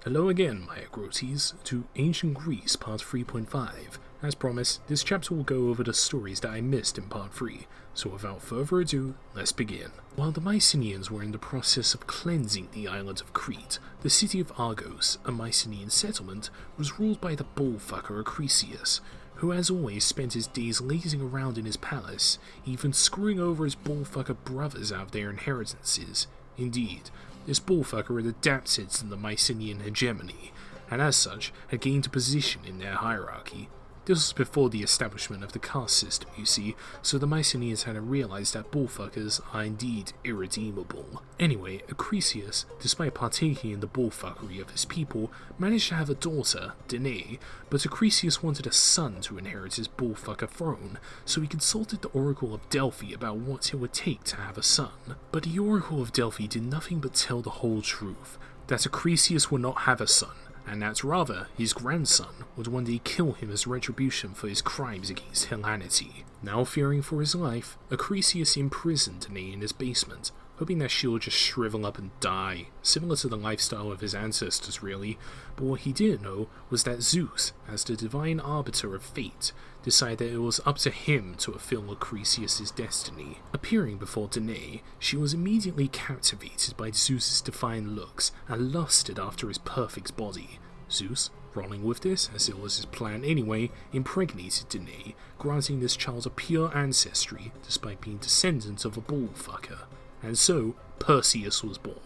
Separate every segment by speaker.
Speaker 1: Hello again, my Agrotes, to Ancient Greece Part 3.5. As promised, this chapter will go over the stories that I missed in Part 3, so without further ado, let's begin. While the Mycenaeans were in the process of cleansing the island of Crete, the city of Argos, a Mycenaean settlement, was ruled by the bullfucker Acrisius, who as always spent his days lazing around in his palace, even screwing over his bullfucker brothers out of their inheritances. Indeed, this bullfucker had adapted to the Mycenaean hegemony, and as such had gained a position in their hierarchy. This was before the establishment of the caste system, you see, so the Mycenaeans hadn't realized that bullfuckers are indeed irredeemable. Anyway, Acrisius, despite partaking in the bullfuckery of his people, managed to have a daughter, Danae, but Acrisius wanted a son to inherit his bullfucker throne, so he consulted the Oracle of Delphi about what it would take to have a son. But the Oracle of Delphi did nothing but tell the whole truth, that Acrisius would not have a son, and that rather his grandson would one day kill him as retribution for his crimes against humanity. Now fearing for his life, Acrisius imprisoned Danae in his basement, hoping that she would just shrivel up and die, similar to the lifestyle of his ancestors really, but what he didn't know was that Zeus, as the divine arbiter of fate, decided that it was up to him to fulfill Acrisius' destiny. Appearing before Danae, she was immediately captivated by Zeus' divine looks and lusted after his perfect body. Zeus, rolling with this, as it was his plan anyway, impregnated Danae, granting this child a pure ancestry despite being descendant of a bullfucker. And so, Perseus was born,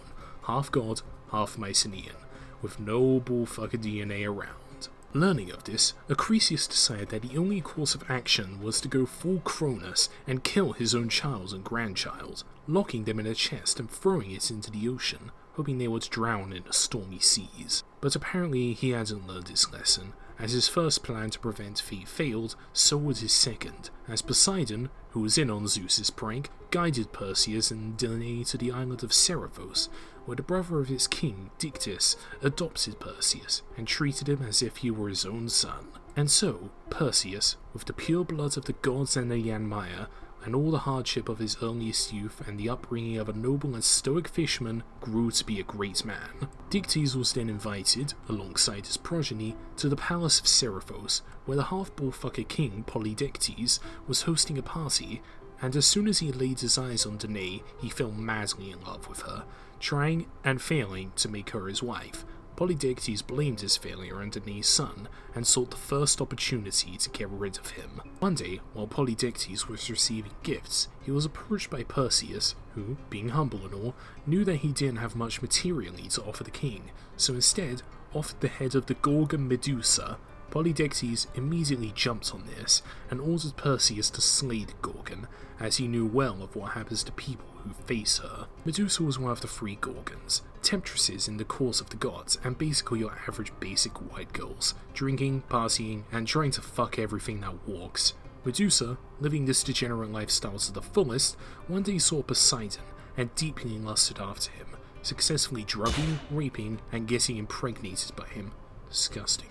Speaker 1: half god, half Mycenaean, with no bullfucker DNA around. Learning of this, Acrisius decided that the only course of action was to go full Cronus and kill his own child and grandchild, locking them in a chest and throwing it into the ocean, hoping they would drown in the stormy seas. But apparently he hadn't learned his lesson, as his first plan to prevent fate failed, so would his second, as Poseidon, who was in on Zeus's prank, guided Perseus and Danae to the island of Seriphos, where the brother of its king, Dictys, adopted Perseus and treated him as if he were his own son. And so, Perseus, with the pure blood of the gods and the Yanmaya, and all the hardship of his earliest youth and the upbringing of a noble and stoic fisherman, grew to be a great man. Dictys was then invited, alongside his progeny, to the palace of Seriphos, where the half-bullfucker king Polydectes was hosting a party, and as soon as he laid his eyes on Danae, he fell madly in love with her, trying and failing to make her his wife. Polydectes blamed his failure on Danae's son, and sought the first opportunity to get rid of him. One day, while Polydectes was receiving gifts, he was approached by Perseus, who, being humble and all, knew that he didn't have much materially to offer the king, so instead offered the head of the Gorgon Medusa. Polydectes immediately jumped on this, and ordered Perseus to slay the Gorgon, as he knew well of what happens to people who face her. Medusa was one of the 3 Gorgons, temptresses in the course of the gods, and basically your average basic white girls, drinking, partying, and trying to fuck everything that walks. Medusa, living this degenerate lifestyle to the fullest, one day saw Poseidon, and deeply lusted after him, successfully drugging, raping, and getting impregnated by him. Disgusting.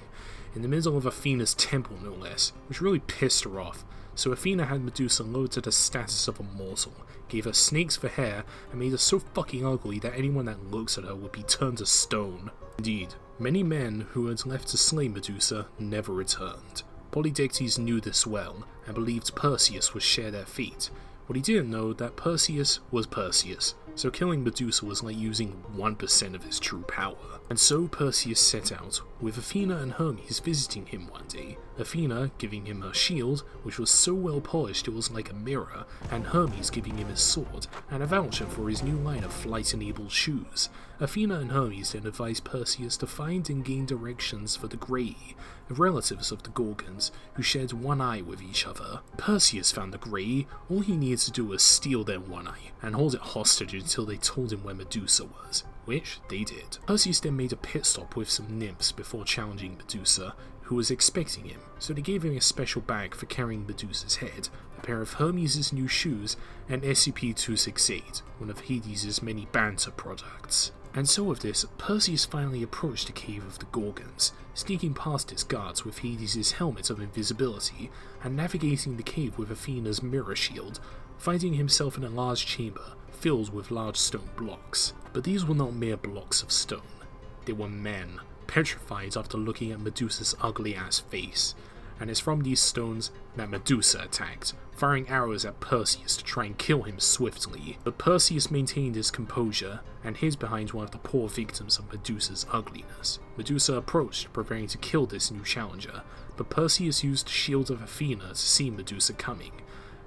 Speaker 1: In the middle of Athena's temple no less, which really pissed her off, so Athena had Medusa lowered to the status of a mortal, gave her snakes for hair, and made her so fucking ugly that anyone that looks at her would be turned to stone. Indeed, many men who had left to slay Medusa never returned. Polydectes knew this well, and believed Perseus would share their fate. What he didn't know that Perseus was Perseus, so killing Medusa was like using 1% of his true power. And so Perseus set out, with Athena and Hermes visiting him one day, Athena giving him her shield, which was so well polished it was like a mirror, and Hermes giving him his sword, and a voucher for his new line of flight-enabled shoes. Athena and Hermes then advised Perseus to find and gain directions for the Grei, relatives of the Gorgons, who shared one eye with each other. Perseus found the Grei. All he needed to do was steal their one eye, and hold it hostage until they told him where Medusa was, which they did. Perseus then made a pit stop with some nymphs before challenging Medusa, who was expecting him, so they gave him a special bag for carrying Medusa's head, a pair of Hermes' new shoes, and SCP-268, one of Hades' many banter products. And so with this, Perseus finally approached the cave of the Gorgons, sneaking past its guards with Hades' helmet of invisibility, and navigating the cave with Athena's mirror shield, finding himself in a large chamber filled with large stone blocks. But these were not mere blocks of stone. They were men, petrified after looking at Medusa's ugly-ass face. And it's from these stones that Medusa attacked, firing arrows at Perseus to try and kill him swiftly. But Perseus maintained his composure and hid behind one of the poor victims of Medusa's ugliness. Medusa approached, preparing to kill this new challenger, but Perseus used the shield of Athena to see Medusa coming,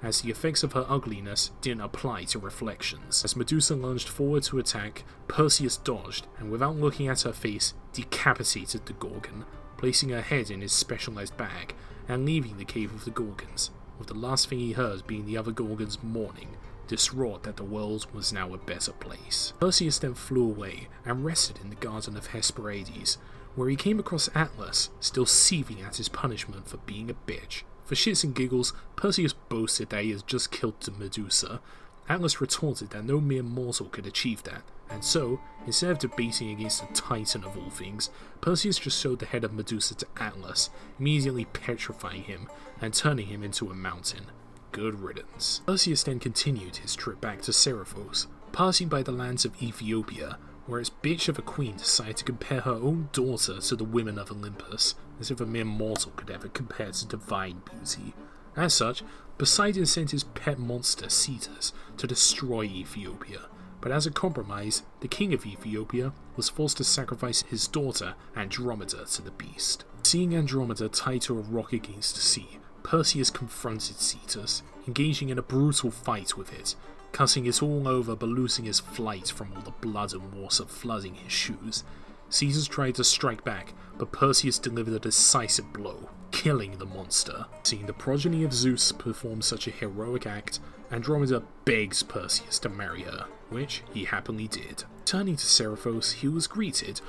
Speaker 1: as the effects of her ugliness didn't apply to reflections. As Medusa lunged forward to attack, Perseus dodged, and without looking at her face, decapitated the Gorgon, placing her head in his specialized bag, and leaving the cave of the Gorgons, with the last thing he heard being the other Gorgons mourning, distraught that the world was now a better place. Perseus then flew away, and rested in the garden of Hesperides, where he came across Atlas, still seething at his punishment for being a bitch. For shits and giggles, Perseus boasted that he had just killed Medusa. Atlas retorted that no mere mortal could achieve that, and so, instead of debating against the titan of all things, Perseus just showed the head of Medusa to Atlas, immediately petrifying him and turning him into a mountain. Good riddance. Perseus then continued his trip back to Seriphos, passing by the lands of Ethiopia, where its bitch of a queen decided to compare her own daughter to the women of Olympus, as if a mere mortal could ever compare to divine beauty. As such, Poseidon sent his pet monster Cetus to destroy Ethiopia, but as a compromise, the king of Ethiopia was forced to sacrifice his daughter Andromeda to the beast. Seeing Andromeda tied to a rock against the sea, Perseus confronted Cetus, engaging in a brutal fight with it, cutting it all over but losing his flight from all the blood and water flooding his shoes. Cetus tried to strike back, but Perseus delivered a decisive blow, killing the monster. Seeing the progeny of Zeus perform such a heroic act, Andromeda begs Perseus to marry her, which he happily did. Turning to Seriphos, he was greeted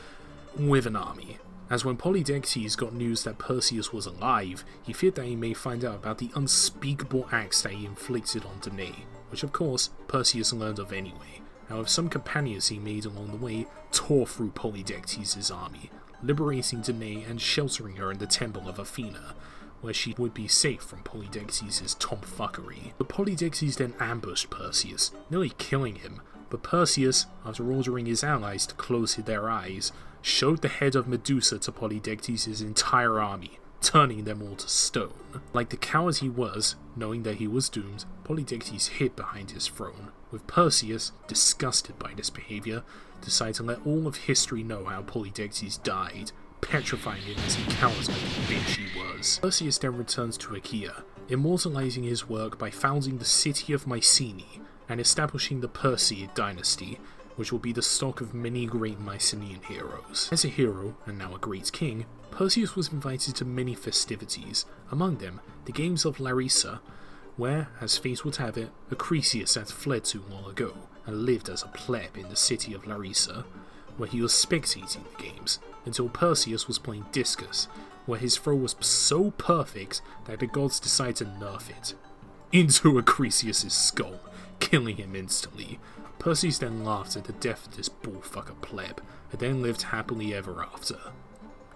Speaker 1: with an army, as when Polydectes got news that Perseus was alive, he feared that he may find out about the unspeakable acts that he inflicted on Danae, which of course Perseus learned of anyway, and with some companions he made along the way, tore through Polydectes' army, liberating Danae and sheltering her in the temple of Athena, where she would be safe from Polydectes' tomfuckery. But Polydectes then ambushed Perseus, nearly killing him, but Perseus, after ordering his allies to close their eyes, showed the head of Medusa to Polydectes' entire army, turning them all to stone. Like the coward he was, knowing that he was doomed, Polydectes hid behind his throne, with Perseus, disgusted by this behaviour, decided to let all of history know how Polydectes died, petrifying him as the cowardly bitch he was. Perseus then returns to Achaea, immortalizing his work by founding the city of Mycenae and establishing the Perseid dynasty, which will be the stock of many great Mycenaean heroes. As a hero, and now a great king, Perseus was invited to many festivities, among them the games of Larissa, where, as fate would have it, Acrisius had fled to long ago, and lived as a pleb in the city of Larissa, where he was spectating the games, until Perseus was playing discus, where his throw was so perfect that the gods decided to nerf it into Acrisius' skull, killing him instantly. Perseus then laughed at the death of this bullfucker pleb, and then lived happily ever after.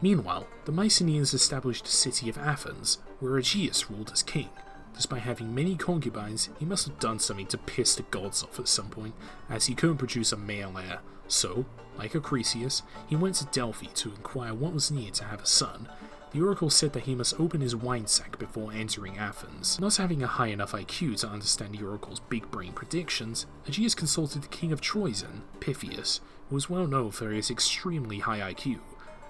Speaker 1: Meanwhile, the Mycenaeans established the city of Athens, where Aegeus ruled as king. Despite having many concubines, he must have done something to piss the gods off at some point, as he couldn't produce a male heir. So, like Acrisius, he went to Delphi to inquire what was needed to have a son. The oracle said that he must open his wine sack before entering Athens. Not having a high enough IQ to understand the oracle's big brain predictions, Aegeus consulted the king of Troezen, Pythius, who was well known for his extremely high IQ.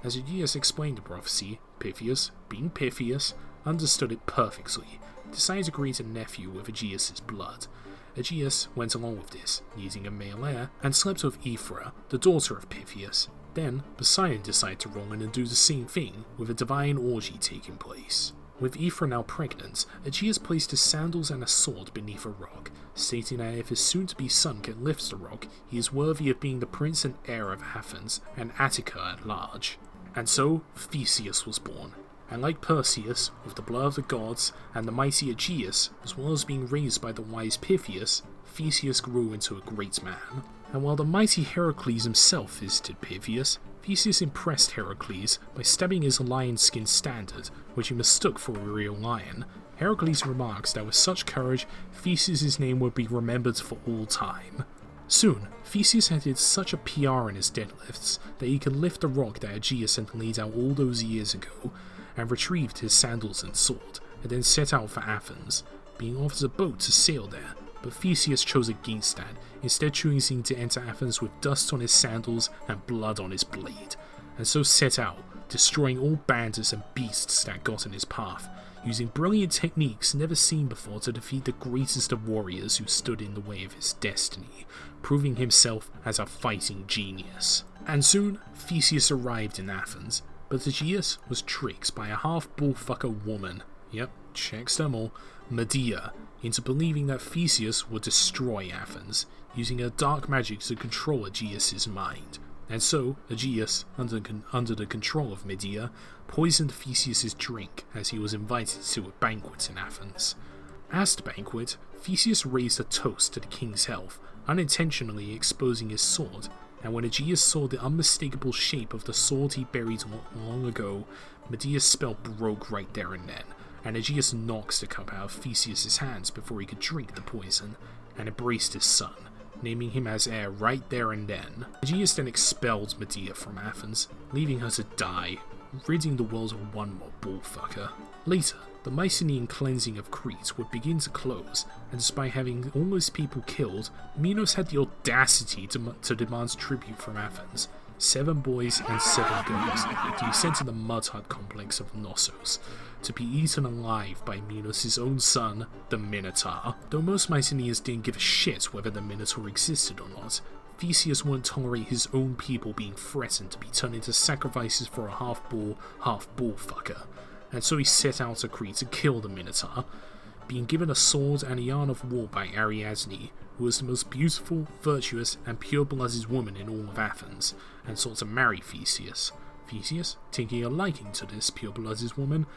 Speaker 1: As Aegeus explained the prophecy, Pythius, being Pythius, understood it perfectly, decided to create a nephew with Aegeus' blood. Aegeus went along with this, needing a male heir, and slept with Aethra, the daughter of Pythius. Then, Poseidon decided to roll in and do the same thing, with a divine orgy taking place. With Aethra now pregnant, Aegeus placed his sandals and a sword beneath a rock, stating that if his soon-to-be son can lift the rock, he is worthy of being the prince and heir of Athens and Attica at large. And so, Theseus was born. And like Perseus, with the blood of the gods and the mighty Aegeus, as well as being raised by the wise Pythius, Theseus grew into a great man. And while the mighty Heracles himself visited Pythius, Theseus impressed Heracles by stabbing his lion-skin standard, which he mistook for a real lion. Heracles remarks that with such courage, Theseus' name would be remembered for all time. Soon, Theseus had did such a PR in his deadlifts that he could lift the rock that Aegeus had laid out all those years ago, and retrieved his sandals and sword, and then set out for Athens, being offered a boat to sail there, but Theseus chose against that, instead choosing to enter Athens with dust on his sandals and blood on his blade, and so set out, destroying all bandits and beasts that got in his path, using brilliant techniques never seen before to defeat the greatest of warriors who stood in the way of his destiny, proving himself as a fighting genius. And soon, Theseus arrived in Athens, but Aegeus was tricked by a half-bullfucker woman, yep, checks them all, Medea, into believing that Theseus would destroy Athens, using her dark magic to control Aegeus' mind. And so, Aegeus, under the control of Medea, poisoned Theseus' drink as he was invited to a banquet in Athens. At the banquet, Theseus raised a toast to the king's health, unintentionally exposing his sword, and when Aegeus saw the unmistakable shape of the sword he buried long ago, Medea's spell broke right there and then, and Aegeus knocks the cup out of Theseus' hands before he could drink the poison, and embraced his son, naming him as heir right there and then. Aegeus then expelled Medea from Athens, leaving her to die, ridding the world of one more bullfucker. Later, the Mycenaean cleansing of Crete would begin to close, and despite having all those people killed, Minos had the audacity to demand tribute from Athens, 7 boys and 7 girls, to be sent to the mud hut complex of Knossos, to be eaten alive by Minos' own son, the Minotaur. Though most Mycenaeans didn't give a shit whether the Minotaur existed or not, Theseus wouldn't tolerate his own people being threatened to be turned into sacrifices for a half-bull, half-bullfucker, and so he set out to Crete to kill the Minotaur, being given a sword and a yarn of war by Ariadne, who was the most beautiful, virtuous, and pure-blooded woman in all of Athens, and sought to marry Theseus. Theseus, taking a liking to this pure-blooded woman,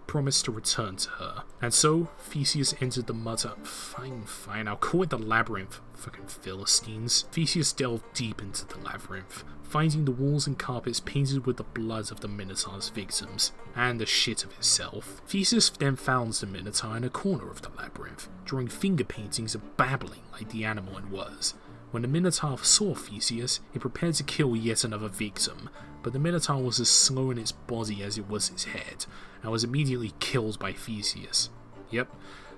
Speaker 1: promised to return to her. And so, Theseus entered the mud hut. Fine, I'll call it the labyrinth. Fucking Philistines. Theseus delved deep into the labyrinth, finding the walls and carpets painted with the blood of the Minotaur's victims, and the shit of itself. Theseus then found the Minotaur in a corner of the labyrinth, drawing finger paintings and babbling like the animal it was. When the Minotaur saw Theseus, it prepared to kill yet another victim, but the Minotaur was as slow in its body as it was its head, and was immediately killed by Theseus. Yep,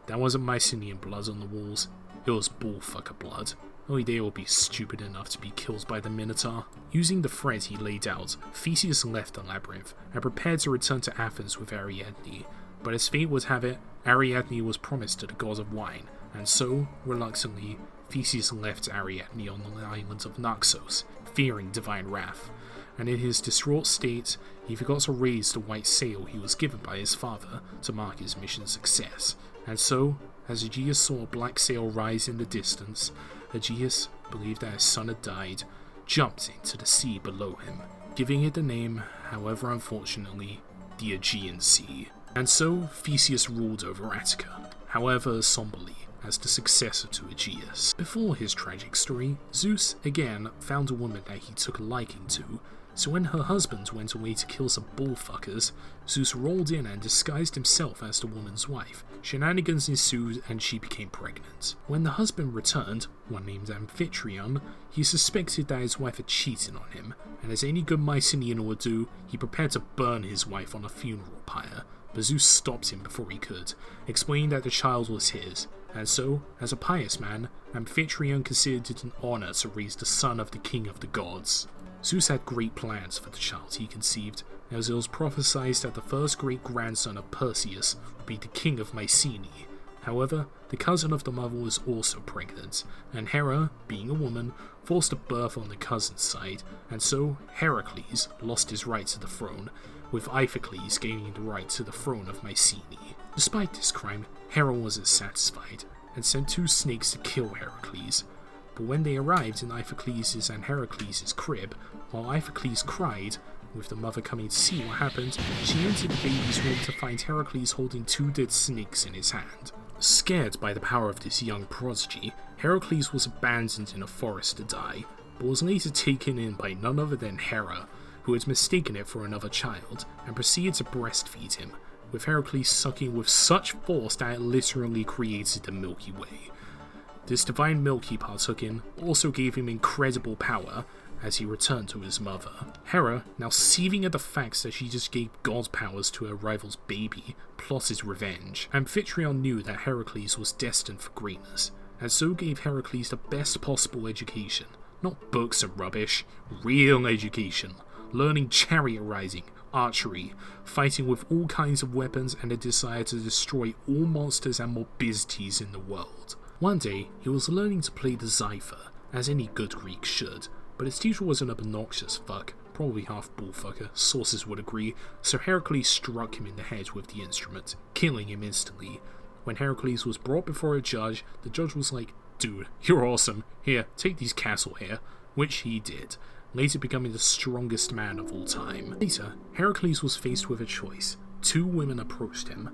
Speaker 1: that wasn't Mycenaean blood on the walls, it was bullfucker blood. Only they will be stupid enough to be killed by the Minotaur. Using the thread he laid out, Theseus left the labyrinth, and prepared to return to Athens with Ariadne, but as fate would have it, Ariadne was promised to the god of wine, and so, reluctantly, Theseus left Ariadne on the island of Naxos, fearing divine wrath, and in his distraught state, he forgot to raise the white sail he was given by his father to mark his mission's success, and so, as Aegeus saw a black sail rise in the distance, Aegeus, believed that his son had died, jumped into the sea below him, giving it the name, however unfortunately, the Aegean Sea. And so, Theseus ruled over Attica, however somberly, as the successor to Aegeus. Before his tragic story, Zeus, again, found a woman that he took a liking to, so when her husband went away to kill some bullfuckers, Zeus rolled in and disguised himself as the woman's wife. Shenanigans ensued and she became pregnant. When the husband returned, one named Amphitryon, he suspected that his wife had cheated on him, and as any good Mycenaean would do, he prepared to burn his wife on a funeral pyre, but Zeus stopped him before he could, explaining that the child was his, and so, as a pious man, Amphitryon considered it an honor to raise the son of the king of the gods. Zeus had great plans for the child he conceived, as it was prophesied that the first great-grandson of Perseus would be the king of Mycenae. However, the cousin of the mother was also pregnant, and Hera, being a woman, forced a birth on the cousin's side, and so Heracles lost his right to the throne, with Iphicles gaining the right to the throne of Mycenae. Despite this crime, Hera wasn't satisfied, and sent 2 snakes to kill Heracles. But when they arrived in Iphicles' and Heracles' crib, while Iphicles cried, with the mother coming to see what happened, she entered the baby's room to find Heracles holding 2 dead snakes in his hand. Scared by the power of this young prodigy, Heracles was abandoned in a forest to die, but was later taken in by none other than Hera, who had mistaken it for another child, and proceeded to breastfeed him, with Heracles sucking with such force that it literally created the Milky Way. this divine milk he partook in also gave him incredible power as he returned to his mother. Hera, now seething at the facts that she just gave God's powers to her rival's baby, plotted revenge. Amphitryon knew that Heracles was destined for greatness, and so gave Heracles the best possible education. Not books and rubbish, real education. Learning chariot riding, archery, fighting with all kinds of weapons, and a desire to destroy all monsters and morbidities in the world. One day, he was learning to play the zither, as any good Greek should, but his teacher was an obnoxious fuck, probably half bullfucker, sources would agree, so Heracles struck him in the head with the instrument, killing him instantly. When Heracles was brought before a judge, the judge was like, "Dude, you're awesome, here, take these castle hair," which he did, later becoming the strongest man of all time. Later, Heracles was faced with a choice. Two women approached him,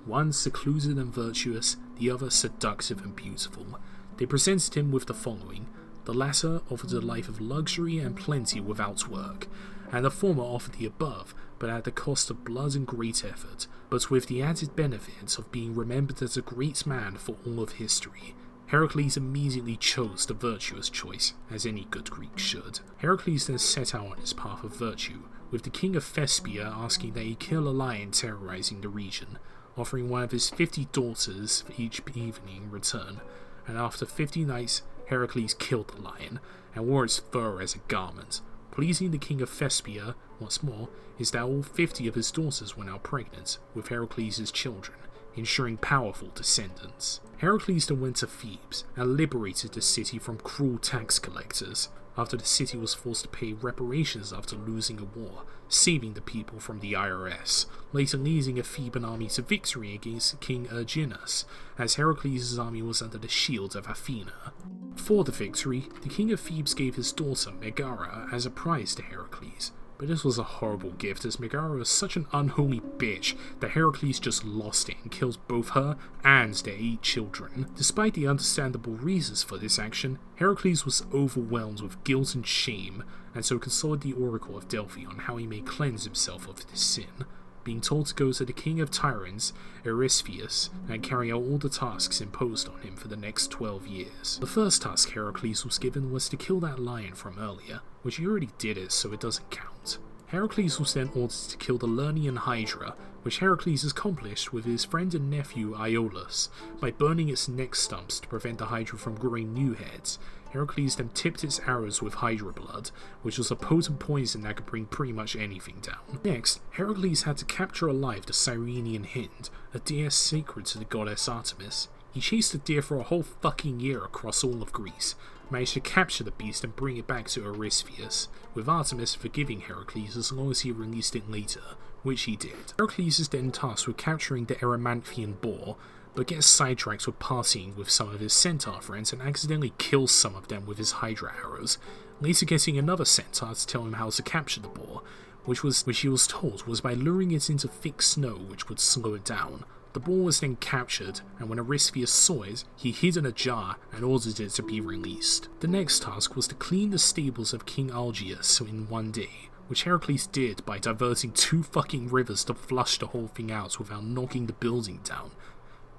Speaker 1: one secluded and virtuous, the other seductive and beautiful. They presented him with the following. The latter offered a life of luxury and plenty without work, and the former offered the above, but at the cost of blood and great effort, but with the added benefit of being remembered as a great man for all of history. Heracles immediately chose the virtuous choice, as any good Greek should. Heracles then set out on his path of virtue, with the king of Thespia asking that he kill a lion terrorizing the region, offering one of his 50 daughters for each evening in return, and after 50 nights, Heracles killed the lion, and wore its fur as a garment. Pleasing the king of Thespia, once more, is that all 50 of his daughters were now pregnant, with Heracles' children, ensuring powerful descendants. Heracles then went to Thebes, and liberated the city from cruel tax collectors, after the city was forced to pay reparations after losing a war, saving the people from the IRS, later leading a Theban army to victory against King Erginus, as Heracles' army was under the shield of Athena. For the victory, the king of Thebes gave his daughter Megara as a prize to Heracles, but this was a horrible gift as Megara was such an unholy bitch that Heracles just lost it and killed both her and their 8 children. Despite the understandable reasons for this action, Heracles was overwhelmed with guilt and shame, and so consulted the oracle of Delphi on how he may cleanse himself of this sin, being told to go to the king of tyrants, Eurystheus, and carry out all the tasks imposed on him for the next 12 years. The first task Heracles was given was to kill that lion from earlier, which he already did it, so it doesn't count. Heracles was then ordered to kill the Lernaean Hydra, which Heracles accomplished with his friend and nephew Iolaus, by burning its neck stumps to prevent the Hydra from growing new heads. Heracles then tipped its arrows with Hydra blood, which was a potent poison that could bring pretty much anything down. Next, Heracles had to capture alive the Cyrenian hind, a deer sacred to the goddess Artemis. He chased the deer for a whole fucking year across all of Greece, managed to capture the beast and bring it back to Eurystheus, with Artemis forgiving Heracles as long as he released it later, which he did. Heracles is then tasked with capturing the Erymanthian boar, but gets sidetracked with partying with some of his centaur friends and accidentally kills some of them with his Hydra arrows, later getting another centaur to tell him how to capture the boar, which he was told was by luring it into thick snow which would slow it down. The boar was then captured, and when Eurystheus saw it, he hid in a jar and ordered it to be released. The next task was to clean the stables of King Algeus in one day, which Heracles did by diverting 2 fucking rivers to flush the whole thing out without knocking the building down.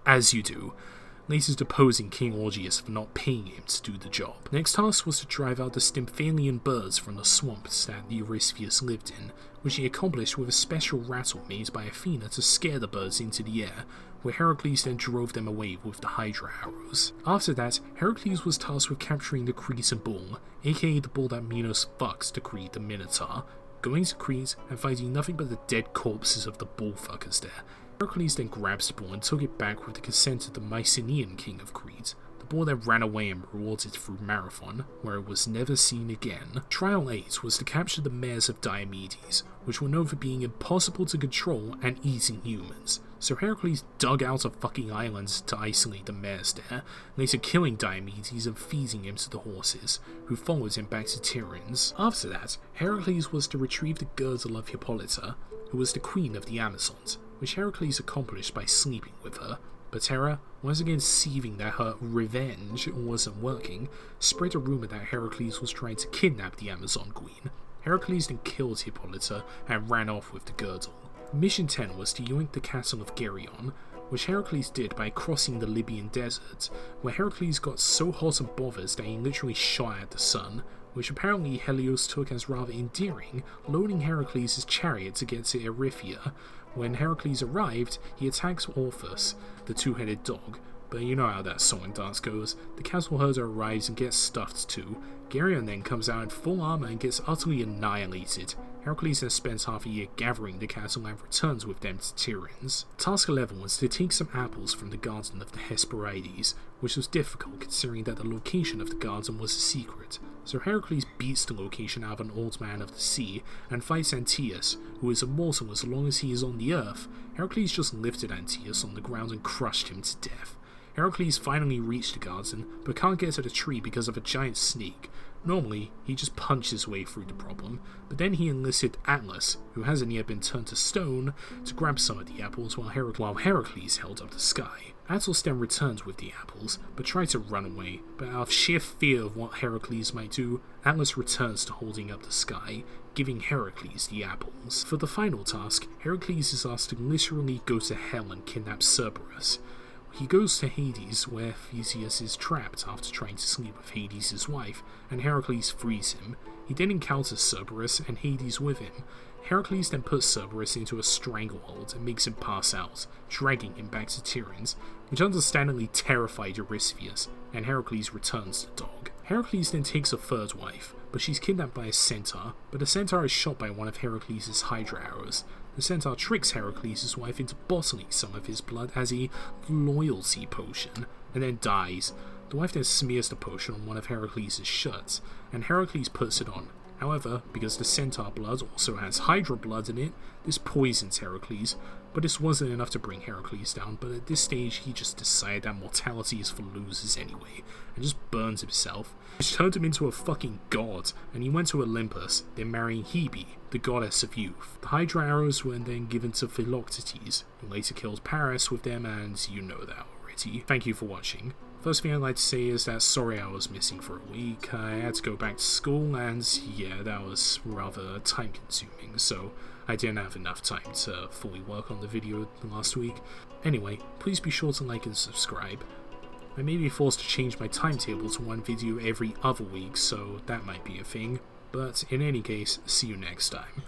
Speaker 1: As you do, later deposing King Augeas for not paying him to do the job. Next task was to drive out the Stymphalian birds from the swamps that Eurystheus lived in, which he accomplished with a special rattle made by Athena to scare the birds into the air, where Heracles then drove them away with the Hydra arrows. After that, Heracles was tasked with capturing the Cretan bull, aka the bull that Minos fucks to create the Minotaur, going to Crete and finding nothing but the dead corpses of the bullfuckers there. Heracles then grabs the boar and took it back with the consent of the Mycenaean king of Crete. The boar then ran away and rewarded it through Marathon, where it was never seen again. Trial 8 was to capture the mares of Diomedes, which were known for being impossible to control and eating humans. So Heracles dug out a fucking island to isolate the mares there, later killing Diomedes and feeding him to the horses, who followed him back to Tiryns. After that, Heracles was to retrieve the girdle of Hippolyta, who was the queen of the Amazons, which Heracles accomplished by sleeping with her, but Hera, once again seething that her revenge wasn't working, spread a rumour that Heracles was trying to kidnap the Amazon queen. Heracles then killed Hippolyta and ran off with the girdle. Mission 10 was to yoink the castle of Geryon, which Heracles did by crossing the Libyan desert, where Heracles got so hot and bothered that he literally shot at the sun, which apparently Helios took as rather endearing, loading Heracles' chariot to get to Erythia. When Heracles arrived, he attacks Orpheus, the two-headed dog, but you know how that song and dance goes. The cattle herder arrives and gets stuffed too. Geryon then comes out in full armor and gets utterly annihilated. Heracles then spends half a year gathering the cattle and returns with them to Tiryns. Task 11 was to take some apples from the garden of the Hesperides, which was difficult considering that the location of the garden was a secret. So Heracles beats the location out of an old man of the sea and fights Antaeus, who is immortal as long as he is on the earth. Heracles just lifted Antaeus on the ground and crushed him to death. Heracles finally reached the garden, but can't get to the tree because of a giant snake. Normally, he just punches his way through the problem, but then he enlisted Atlas, who hasn't yet been turned to stone, to grab some of the apples while Heracles held up the sky. Atlas then returns with the apples, but tries to run away, but out of sheer fear of what Heracles might do, Atlas returns to holding up the sky, giving Heracles the apples. For the final task, Heracles is asked to literally go to hell and kidnap Cerberus. He goes to Hades, where Theseus is trapped after trying to sleep with Hades' wife, and Heracles frees him. He then encounters Cerberus and Hades with him. Heracles then puts Cerberus into a stranglehold and makes him pass out, dragging him back to Tiryns, which understandably terrified Eurystheus, and Heracles returns the dog. Heracles then takes a third wife, but she's kidnapped by a centaur, but the centaur is shot by one of Heracles' Hydra arrows. The centaur tricks Heracles' wife into bottling some of his blood as a loyalty potion, and then dies. The wife then smears the potion on one of Heracles' shirts, and Heracles puts it on. However, because the centaur blood also has Hydra blood in it, this poisons Heracles, but this wasn't enough to bring Heracles down, but at this stage he just decided that mortality is for losers anyway, and just burns himself, which turned him into a fucking god, and he went to Olympus, then marrying Hebe, the goddess of youth. The Hydra arrows were then given to Philoctetes, who later killed Paris with them, and you know that already. Thank you for watching. First thing I'd like to say is that sorry I was missing for a week. I had to go back to school, and yeah, that was rather time consuming, so I didn't have enough time to fully work on the video last week. Anyway, please be sure to like and subscribe. I may be forced to change my timetable to one video every other week, so that might be a thing, but in any case, see you next time.